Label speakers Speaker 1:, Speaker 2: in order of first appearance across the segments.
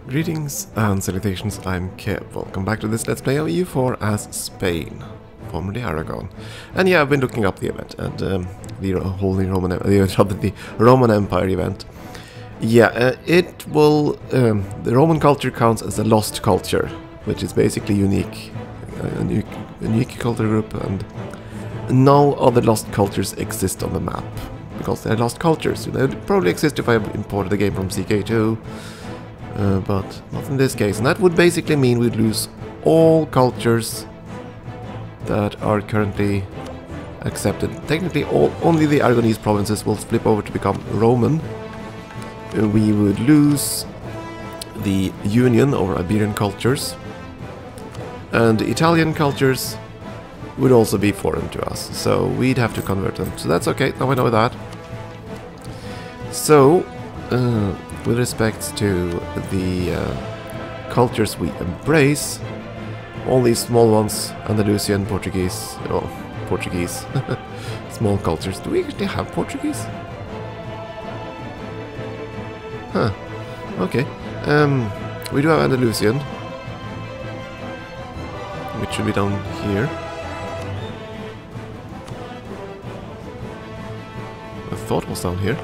Speaker 1: Greetings and salutations, I'm Kev. Welcome back to this Let's Play of EU4 as Spain, formerly Aragon. And yeah, I've been looking up the event and the Holy Roman, the Roman Empire event. Yeah, it will. The Roman culture counts as a lost culture, which is basically unique, a unique culture group, and no other lost cultures exist on the map because they're lost cultures. They would probably exist if I imported the game from CK2. But not in this case, and that would basically mean we'd lose all cultures that are currently accepted. Technically, only the Aragonese provinces will flip over to become Roman. We would lose the union over Iberian cultures, and Italian cultures would also be foreign to us, so we'd have to convert them. So that's okay, now I know that. So, with respect to the cultures we embrace, all these small ones, Andalusian, Portuguese, oh, Portuguese, small cultures. Do we actually have Portuguese? Huh, okay. We do have Andalusian, which should be down here. I thought it was down here.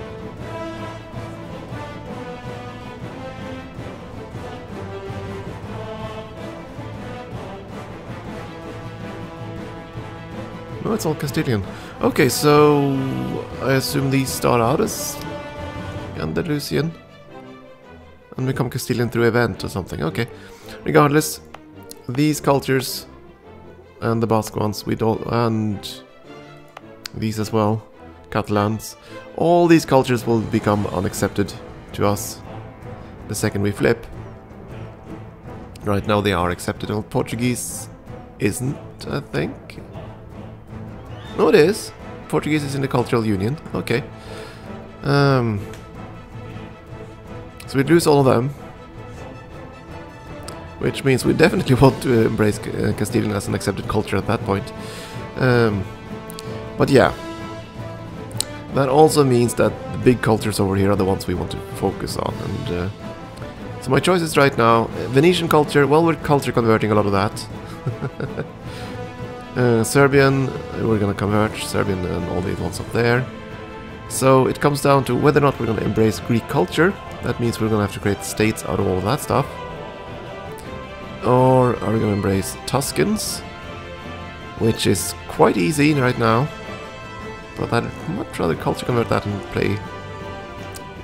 Speaker 1: No, it's all Castilian. Okay, so I assume these start out as Andalusian and become Castilian through event or something. Okay. Regardless, these cultures and the Basque ones, and these as well, Catalans, all these cultures will become unaccepted to us the second we flip. Right now they are accepted. Well, Portuguese isn't, I think. No, it is. Portuguese is in the cultural union. Okay. So we'd lose all of them. Which means we definitely want to embrace Castilian as an accepted culture at that point. But yeah. That also means that the big cultures over here are the ones we want to focus on. And so my choices right now, Venetian culture, well, we're culture converting a lot of that. Serbian, we're gonna convert Serbian and all the ones up there. So it comes down to whether or not we're gonna embrace Greek culture. That means we're gonna have to create states out of all of that stuff. Or are we gonna embrace Tuscans, which is quite easy right now. But I'd much rather culture convert that and play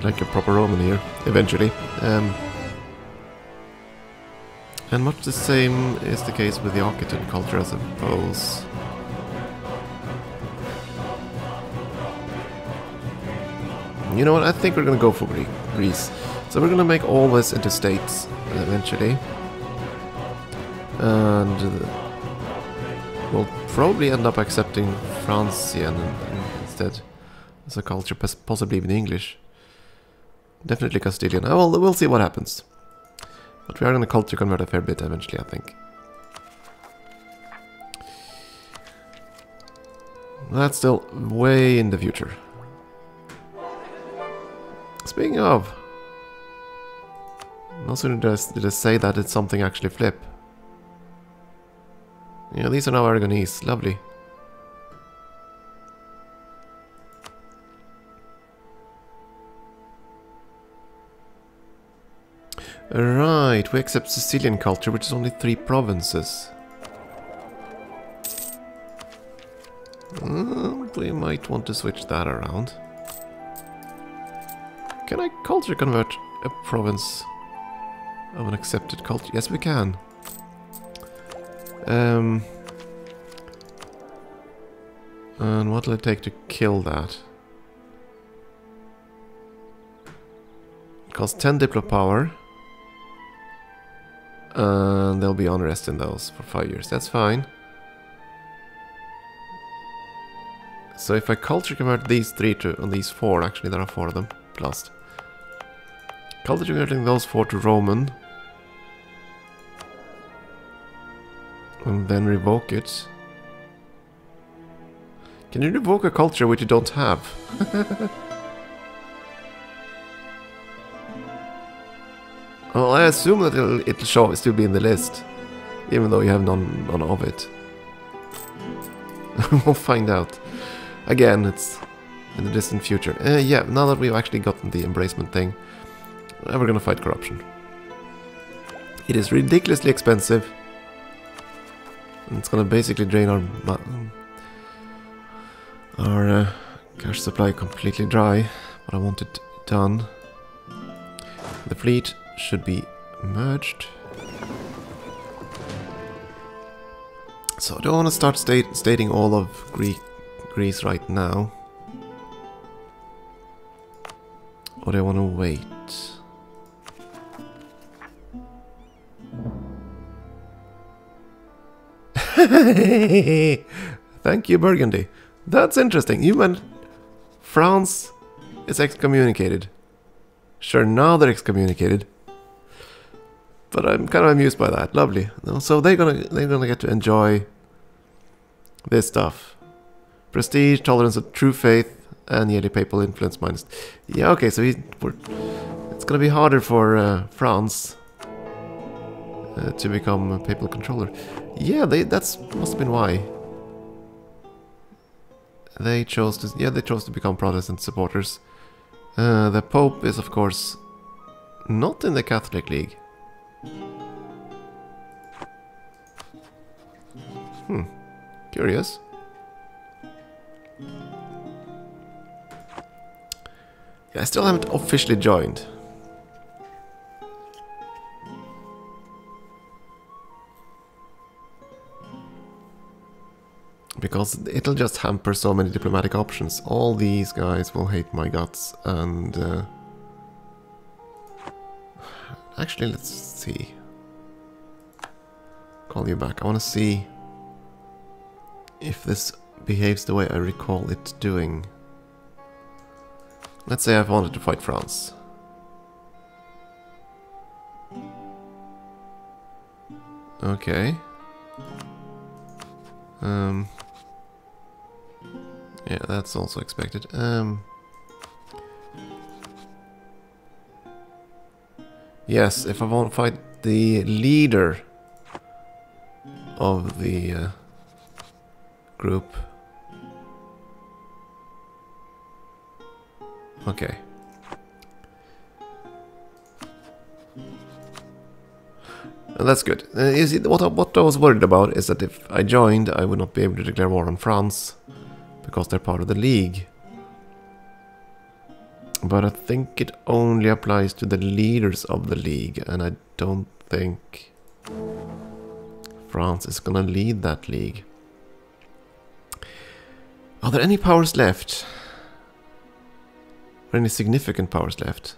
Speaker 1: like a proper Roman here, eventually. And much the same is the case with the Occitan culture, I suppose. You know what, I think we're gonna go for Greece. So we're gonna make all this into states, eventually. And we'll probably end up accepting Francian instead as a culture, possibly even English. Definitely Castilian. Oh, well, we'll see what happens. But we are going to culture convert a fair bit eventually, I think. That's still way in the future. Speaking of, no sooner did I say that, did something actually flip. Yeah, these are now Aragonese. Lovely. Right, we accept Sicilian culture, which is only 3 provinces. We might want to switch that around. Can I culture convert a province of an accepted culture? Yes, we can. And what will it take to kill that? It costs 10 Diplo power. And there'll be unrest in those for 5 years. That's fine. So if I culture convert these 3 to these 4, actually there are 4 of them plus. Culture converting those 4 to Roman. And then revoke it. Can you revoke a culture which you don't have? Well, I assume that it'll show still be in the list, even though you have none of it. We'll find out. Again, it's in the distant future. Yeah, now that we've actually gotten the embracement thing, we're gonna fight corruption. It is ridiculously expensive. And it's gonna basically drain our cash supply completely dry, but I want it done. The fleet should be merged. So I don't want to start stating all of Greece right now. Or do I want to wait? Thank you, Burgundy. That's interesting. You meant France is excommunicated. Sure, now they're excommunicated. But I'm kind of amused by that. Lovely. So they're gonna get to enjoy this stuff. Prestige, tolerance of true faith, and yearly papal influence minus. Yeah, okay. So it's gonna be harder for France to become a papal controller. Yeah, that's must have been why they chose to. Yeah, they chose to become Protestant supporters. The Pope is, of course, not in the Catholic League. Curious. Yeah, I still haven't officially joined. Because it'll just hamper so many diplomatic options. All these guys will hate my guts, and actually, let's see. Call you back. I want to see if this behaves the way I recall it doing. Let's say I wanted to fight France. Okay. Yeah, that's also expected. Yes, if I want to fight the leader of the group. Okay. That's good. You see, what I was worried about is that if I joined, I would not be able to declare war on France, because they're part of the League. But I think it only applies to the leaders of the League, and I don't think France is gonna lead that League. Are there any powers left? Or any significant powers left?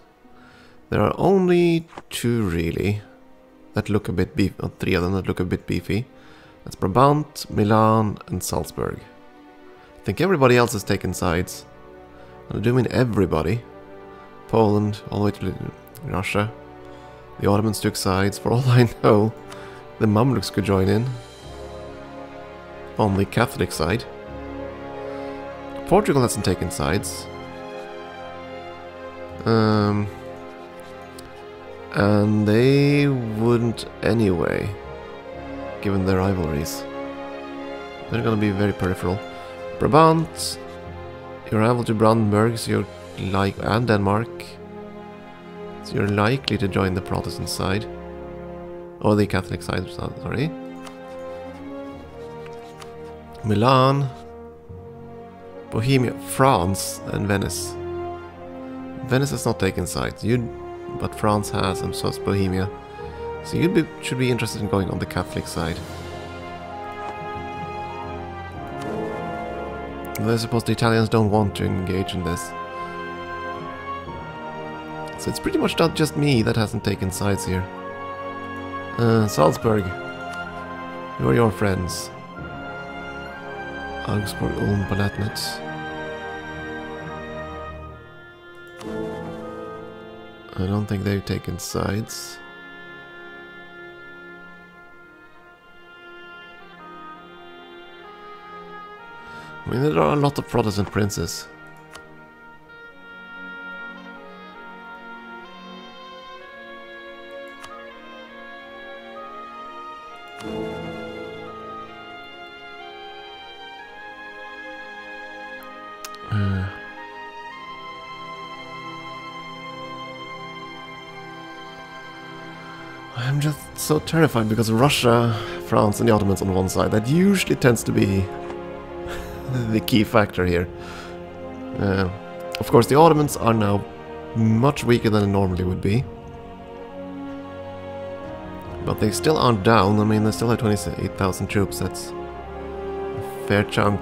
Speaker 1: There are only two, really, that look a bit beefy, or three of them that look a bit beefy. That's Brabant, Milan, and Salzburg. I think everybody else has taken sides. And I do mean everybody. Poland, all the way to Russia. The Ottomans took sides. For all I know, the Mamluks could join in. On the Catholic side. Portugal hasn't taken sides. And they wouldn't anyway, given their rivalries. They're gonna be very peripheral. Brabant, your rival to Brandenburg, so you're and Denmark, so you're likely to join the Protestant side, or the Catholic side. Sorry. Milan, Bohemia, France, and Venice. Venice has not taken sides. But France has, and so has Bohemia. So you should be interested in going on the Catholic side. Though I suppose the Italians don't want to engage in this. So it's pretty much not just me that hasn't taken sides here. Salzburg. Who are your friends? Augsburg, Ulm, Palatinate. I don't think they've taken sides. I mean, there are a lot of Protestant princes. I'm just so terrified because Russia, France and the Ottomans on one side, that usually tends to be the key factor here. Of course the Ottomans are now much weaker than they normally would be. But they still aren't down. I mean, they still have 28,000 troops. That's a fair chunk.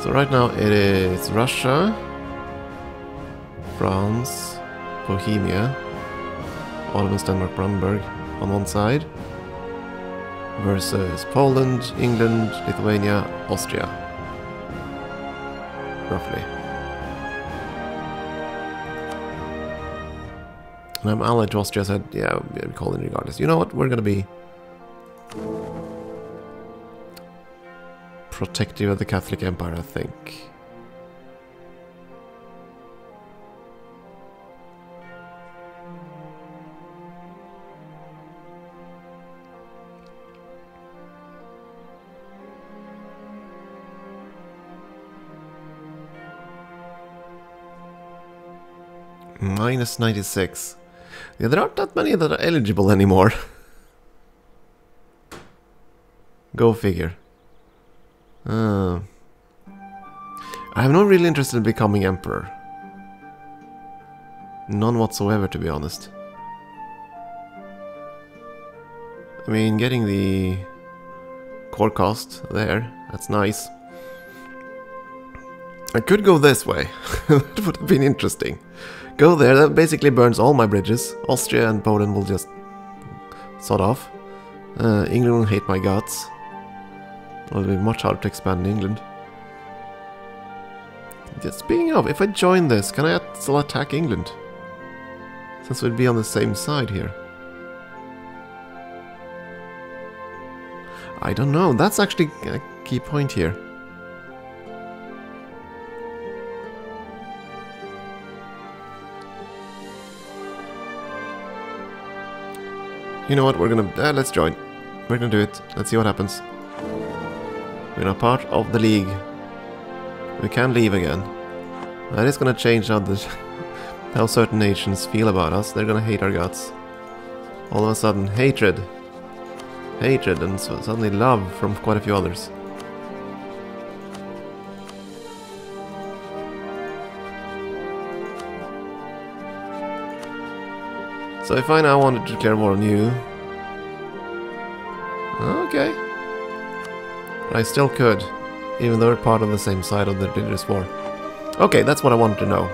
Speaker 1: So right now it is Russia, France, Bohemia, Ottomans, Denmark, Brandenburg on one side versus Poland, England, Lithuania, Austria. Roughly. And I'm allied to Austria, said, yeah, we call it regardless. You know what? We're gonna be protective of the Catholic Empire, I think. Minus 96. Yeah, there aren't that many that are eligible anymore. Go figure. I have no real interest in becoming emperor. None whatsoever, to be honest. I mean, getting the core cost there, that's nice. I could go this way. That would have been interesting. Go there, that basically burns all my bridges. Austria and Poland will just sod off. England will hate my guts. It'll be much harder to expand in England. Just speaking of, if I join this, can I still attack England? Since we'd be on the same side here. I don't know, that's actually a key point here. You know what, we're gonna... let's join. We're gonna do it. Let's see what happens. We're not part of the league. We can leave again. That is gonna change how certain nations feel about us. They're gonna hate our guts. All of a sudden, hatred. Hatred and suddenly love from quite a few others. So if I now wanted to declare war on you... Okay. I still could, even though we're part of the same side of the religious war. Okay, that's what I wanted to know.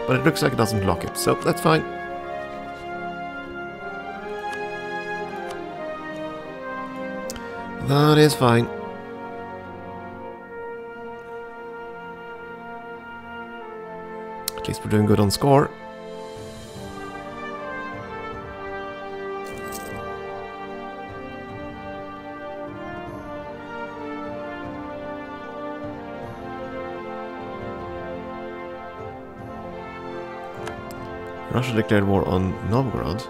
Speaker 1: But it looks like it doesn't block it, so that's fine. That is fine. At least we're doing good on score. Russia declared war on Novgorod.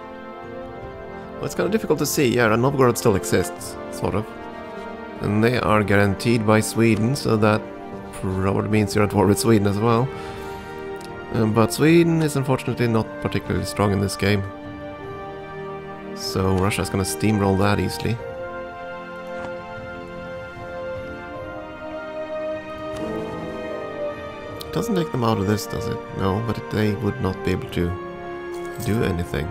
Speaker 1: Well, it's kind of difficult to see. Yeah, Novgorod still exists, sort of. And they are guaranteed by Sweden, so that probably means you're at war with Sweden as well. But Sweden is unfortunately not particularly strong in this game. So Russia's gonna steamroll that easily. It doesn't take them out of this, does it? No, but they would not be able to do anything.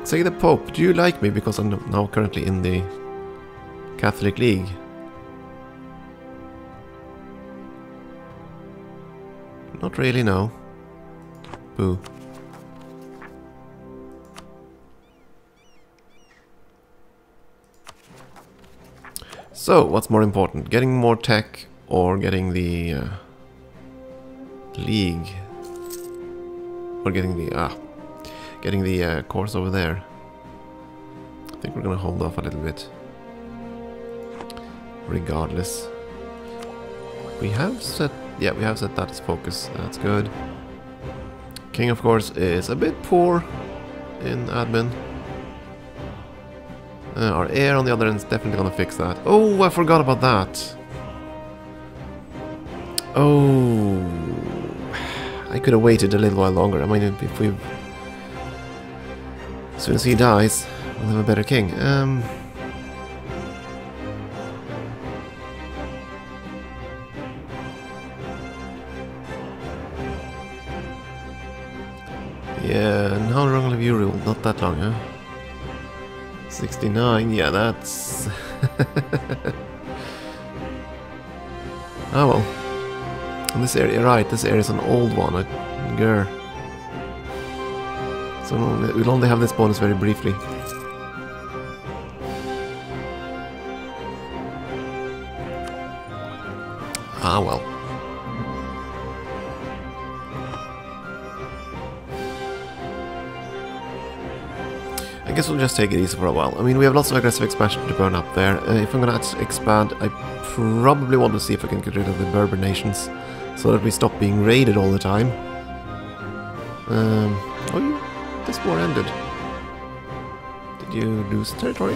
Speaker 1: Say the Pope, do you like me because I'm now currently in the Catholic League? Not really, no. Boo. So, what's more important? Getting more tech or getting the league? Or getting the course over there. I think we're gonna hold off a little bit. Regardless. We have set that as focus. That's good. King, of course, is a bit poor in admin. Our heir, on the other end, is definitely gonna fix that. Oh, I forgot about that. Oh, I could have waited a little while longer. I mean, if we, as soon as he dies, we'll have a better king. Yeah, and how long have you ruled? Not that long, huh? 69, yeah, that's... Oh well. And this area, right, this area is an old one, grr. So we'll only have this bonus very briefly. Ah well. I guess we'll just take it easy for a while. I mean, we have lots of aggressive expansion to burn up there. If I'm gonna expand, I probably want to see if I can get rid of the Berber nations, so that we stop being raided all the time. Oh, this war ended. Did you lose territory?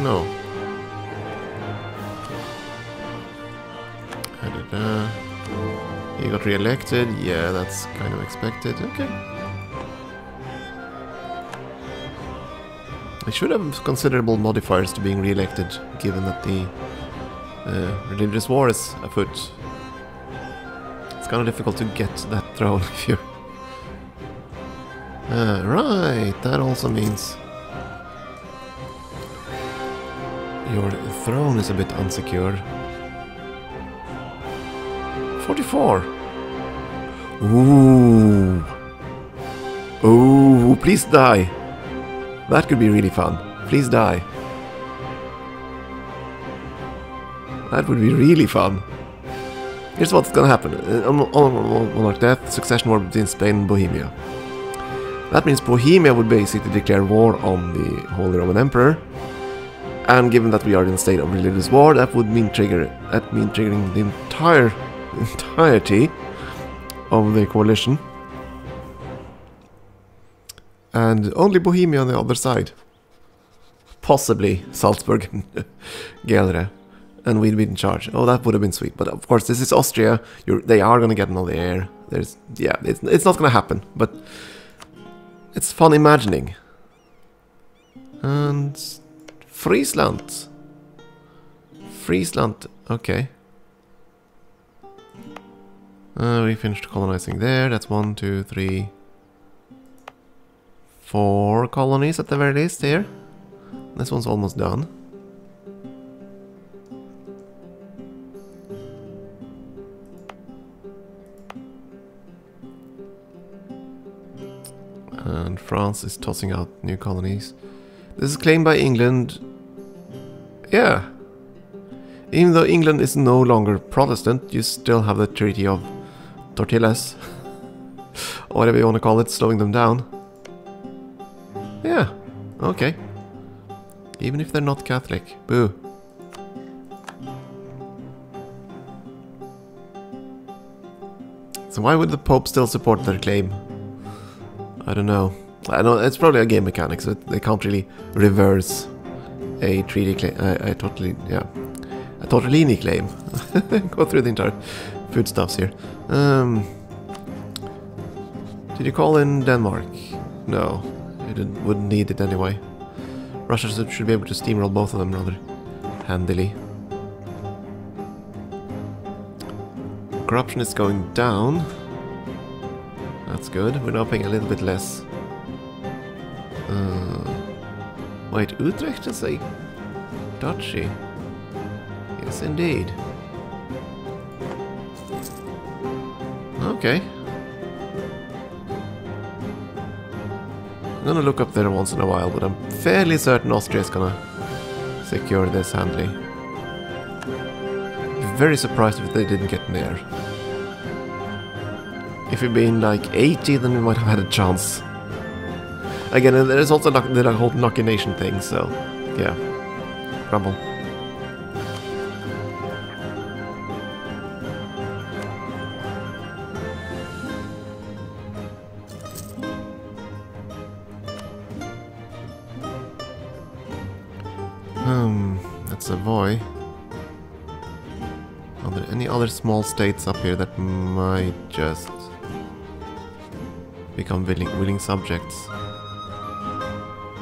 Speaker 1: No. He got re-elected. Yeah, that's kind of expected. Okay. I should have considerable modifiers to being re-elected, given that the religious war is afoot. It's kind of difficult to get that throne if you... right, that also means your throne is a bit unsecure. 44. Ooh. Ooh, please die. That could be really fun. Please die. That would be really fun. Here's what's gonna happen. On monarch death, succession war between Spain and Bohemia. That means Bohemia would basically declare war on the Holy Roman Emperor. And given that we are in a state of religious war, that would mean triggering the entirety of the coalition, and only Bohemia on the other side, possibly Salzburg and Gelre, and we'd be in charge. Oh, that would have been sweet. But of course, this is Austria. They are gonna get another heir. It's not gonna happen, but it's fun imagining. And Friesland, okay. We finished colonizing there. That's 1, 2, 3, 4 colonies at the very least here. This one's almost done. And France is tossing out new colonies. This is claimed by England. Yeah. Even though England is no longer Protestant, you still have the Treaty of Tortillas, or whatever you want to call it, slowing them down. Yeah, okay. Even if they're not Catholic. Boo. So why would the Pope still support their claim? I don't know. I know it's probably a game mechanic, so they can't really reverse a treaty claim. A Tortellini claim. Go through the entire foodstuffs here. Did you call in Denmark? No, you wouldn't need it anyway. Russia should be able to steamroll both of them rather handily. Corruption is going down. That's good. We're now paying a little bit less. Wait, Utrecht is a duchy. Yes, indeed. Okay. I'm gonna look up there once in a while, but I'm fairly certain Austria is gonna secure this handily. I'd be very surprised if they didn't get near. If we'd been like 80, then we might have had a chance. Again, there's also the whole Nokia Nation thing, so yeah. Grumble. That's Savoy. Are there any other small states up here that might just become willing subjects?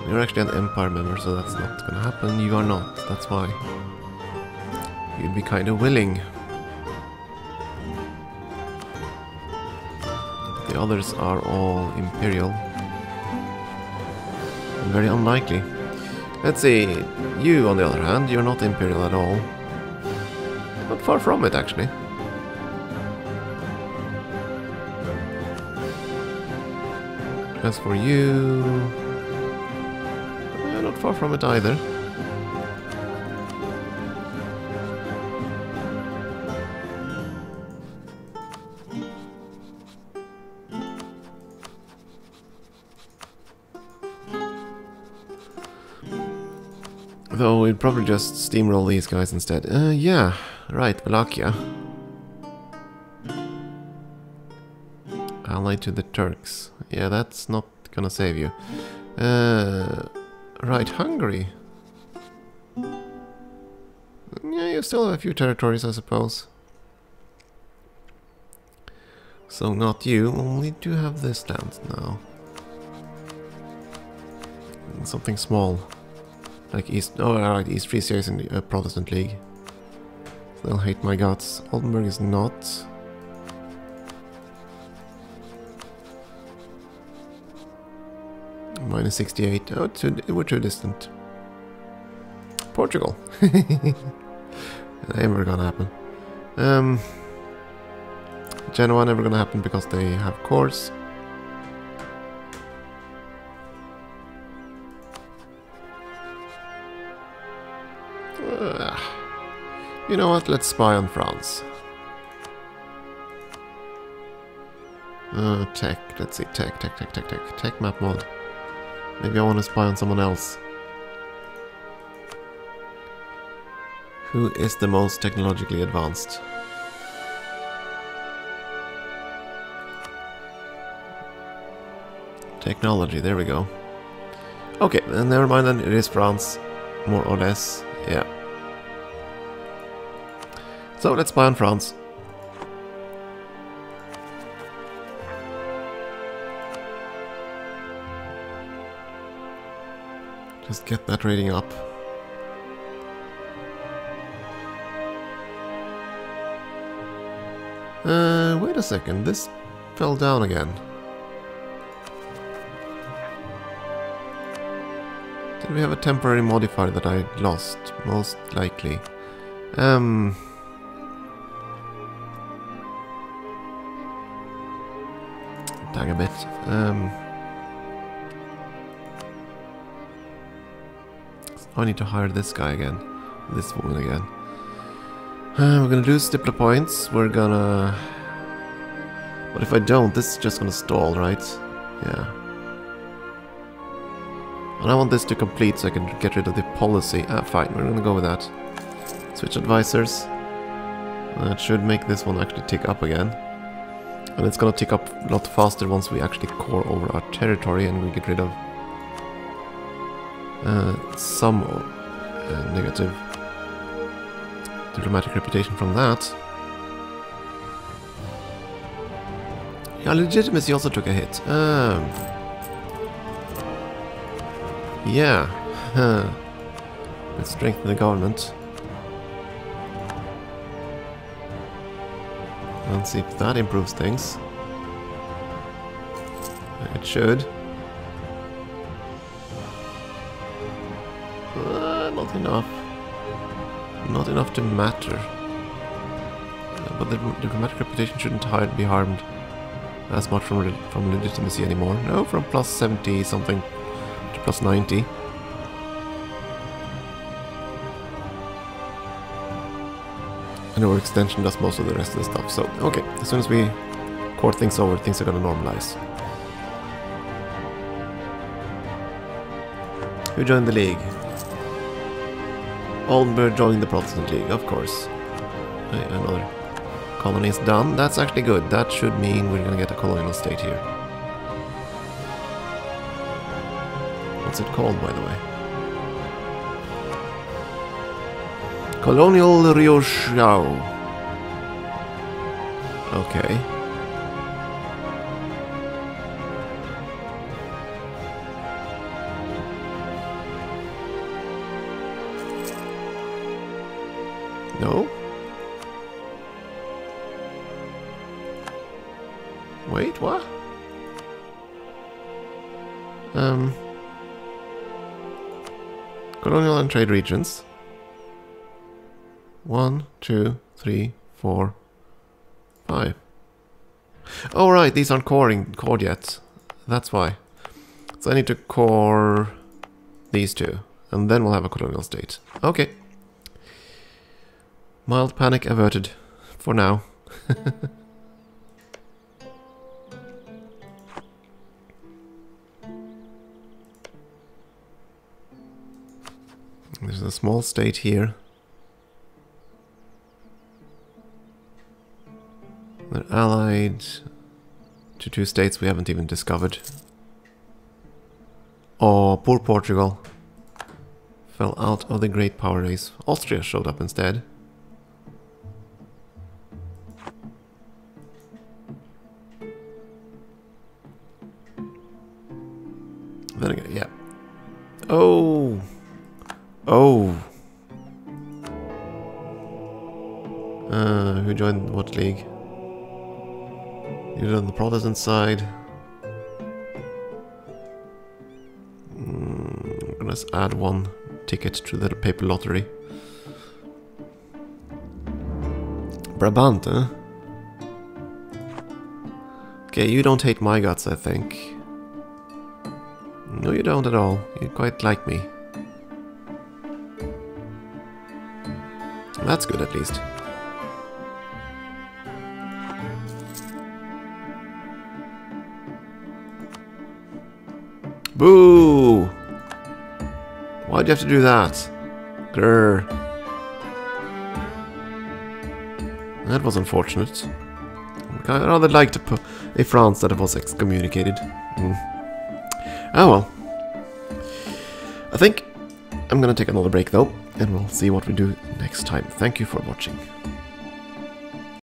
Speaker 1: You're actually an Empire member, so that's not gonna happen. You are not, that's why. You'd be kind of willing. The others are all Imperial. Very unlikely. Let's see, you on the other hand, you're not Imperial at all. Not far from it, actually. As for you... not far from it either. Though we'd probably just steamroll these guys instead. Yeah, right, Wallachia. Allied to the Turks. Yeah, that's not gonna save you. Right, Hungary. Yeah, you still have a few territories, I suppose. So not you, only do have this land now. Something small. Like East... oh, right, East Frisia is in the Protestant League. They'll hate my guts. Oldenburg is not. Minus 68. Oh, we're too distant. Portugal. Never gonna happen. Genoa never gonna happen because they have cores. You know what? Let's spy on France. Tech. Let's see. Tech map mod. Maybe I want to spy on someone else. Who is the most technologically advanced? Technology, there we go. Okay, then never mind then, it is France. More or less, yeah. So let's spy on France. Just get that rating up. Wait a second, this fell down again. Did we have a temporary modifier that I lost? Most likely. Dang a bit. I need to hire this guy again. This woman again. We're gonna lose diplo points. We're gonna... But if I don't, this is just gonna stall, right? Yeah. And I want this to complete so I can get rid of the policy. Fine, we're gonna go with that. Switch advisors. That should make this one actually tick up again. And it's gonna tick up a lot faster once we actually core over our territory and we get rid of some negative diplomatic reputation from that. Yeah, legitimacy also took a hit. Yeah. Let's strengthen the government. And see if that improves things. It should. Not enough. Not enough to matter. But the diplomatic reputation shouldn't be harmed as much from legitimacy anymore. No, from plus 70 something to plus 90. And our extension does most of the rest of the stuff. So, okay, as soon as we court things over, things are gonna normalize. Who joined the league? Oldenburg joining the Protestant League, of course. Another colony is done. That's actually good. That should mean we're gonna get a colonial state here. What's it called, by the way? Colonial Rioxiao. Okay. No? Wait, what? Colonial and trade regions. 1, 2, 3, 4, 5. Oh right, these aren't cored yet. That's why. So I need to core these two, and then we'll have a colonial state. Okay. Mild panic averted. For now. There's a small state here. They're allied to two states we haven't even discovered. Oh, poor Portugal. Fell out of the great power race. Austria showed up instead. Then again, yeah. Oh! Oh! Who joined what league? You're on the Protestant side. I'm gonna add one ticket to the paper lottery. Brabant, huh? Okay, you don't hate my guts, I think. No, you don't at all. You quite like me. That's good, at least. Boo! Why'd you have to do that? Grr. That was unfortunate. I'd rather like to put a France that was excommunicated. Oh well. I think I'm gonna take another break though, and we'll see what we do next time. Thank you for watching.